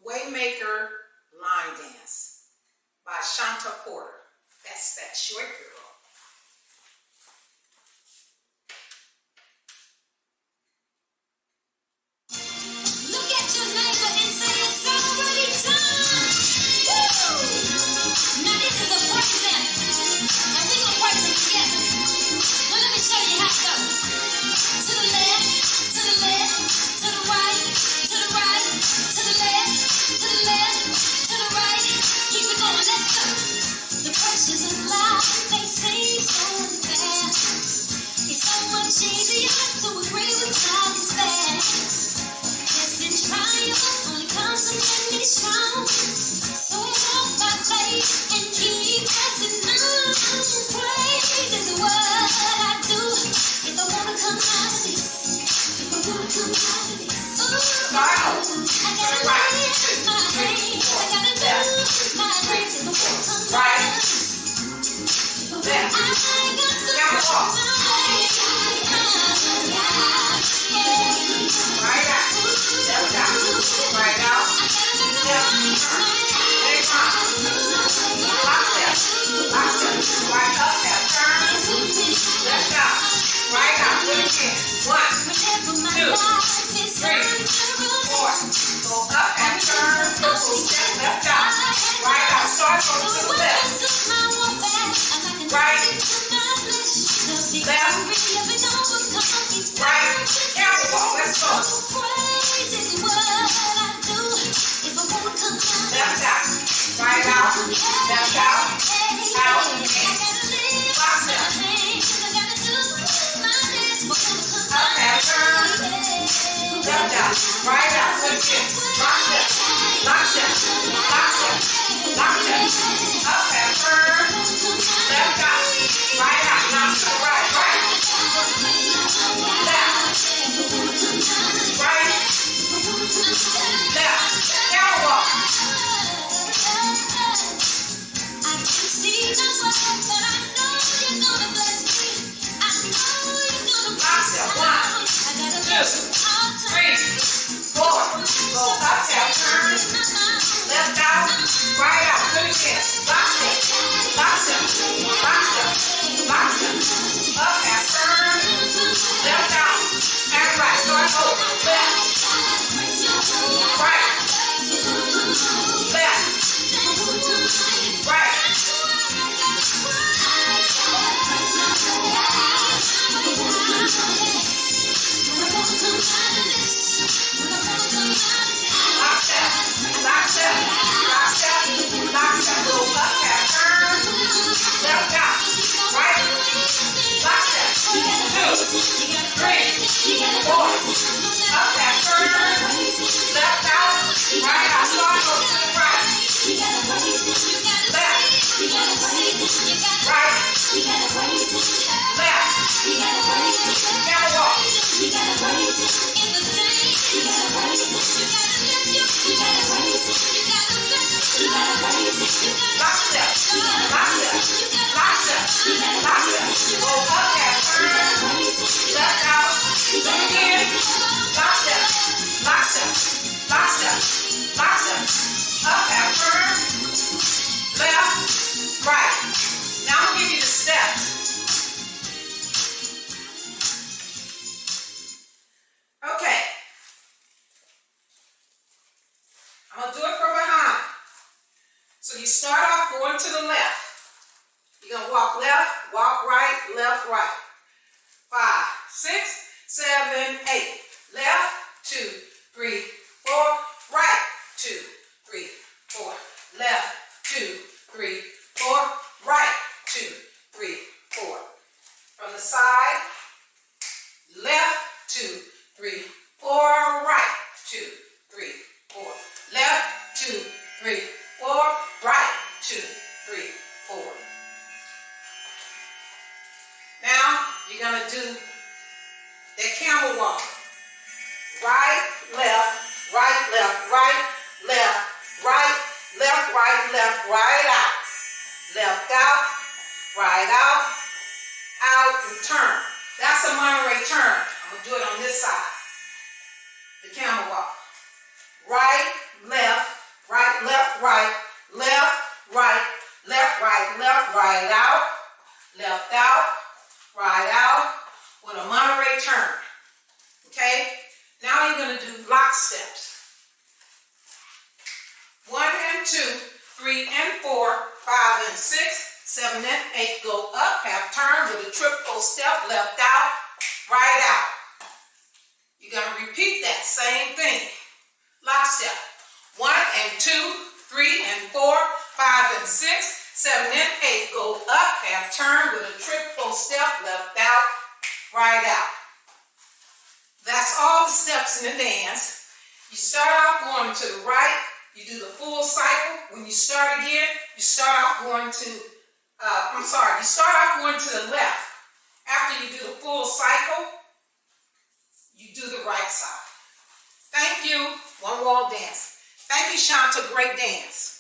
Waymaker Line Dance by Shuanta Porter. That's that short girl. Look at your neighbor and say it's already done. Woo! Now this is a praise anthem, and we're gonna praise it together. Now let me show you how it goes. To the left, to the left, to the right, to the right, to the left, to the left, to the right. Keep it going, let's go. The pressures of life, they seem so unfair. It's so much easier to agree with God is bad. Triumph only comes from getting strong. So walk by faith and keep pressing on. Praise is what I do if I wanna come out of this. If I wanna come out of this. I gotta lift my hands. I gotta do my dreams if I wanna come out of this. I got to Right out. Right up, now turn. Left out. Right out. Do it again. 1, 2, 3, 4. Go up and turn. Step left out. Right out. Start going to the left. Right. Left. Right. Camel walk. Let's go. Left out. Right out. Left out. Out. Lock step. Up and turn. Left out. Right out. Good again. Lock step. Lock step. Lock step. Lock step. Up and turn. Left out. Right out. Now to the right. Right. Left. Right. Left. Camel walk. Lock step. 1, 2, 3, 4. Go up, down, turn. Left out. Right out. Good again. Lock step. Lock step. Lock step. Lock step. Up and turn. Left out. And right. Start over. Left. Right. Left. Right. Lock step. Lock step. Lock step. Lock step. Go up and turn. Left out. Right. Lock step. 2, 3, 4. Up and turn. Left out. Right out. Start over to the right. Left. Right. Left. Camel walk. Lock step. Lock step. Lock step. Lock step. Go up and turn. Left out. Again. Lock step. Lock step. Lock step. Lock step. Up and turn. Left. Right. Now I'll give you the steps. Okay. I'm going to do it from behind. So you start off going to the left. You're going to walk left, walk right, left, right. 5, 6, 7, 8. Left, 2, 3, 4. Right, 2, 3, 4. Left, 2, 3, 4. Right, 2, 3, 4. From the side, left, 2, 3, 4. Right, 2, 3, 4. Left, 2, 3, 4. Right, 2, 3, 4. Now you're going to do that camel walk. Right, left, right, left, right, left, right, left, right, left, right, out. Left out, right out, out, and turn. That's a Monterey turn. I'm going to do it on this side. The camel walk. Right, left, straight turn. Okay? Now you're going to do block steps. 1 and 2, 3 and 4, 5 and 6, 7 and 8. Go up, half turn with a triple step, left out, right out. You're going to repeat that same thing. Lock step. 1 and 2, 3 and 4, 5 and 6, 7 and 8. Go up, half turn with a triple step, left out, right out. That's all the steps in the dance. You start off going to the right. You do the full cycle. When you start again, you start off going to, you start off going to the left. After you do the full cycle, you do the right side. Thank you. One wall dance. Thank you, Shuanta. Great dance.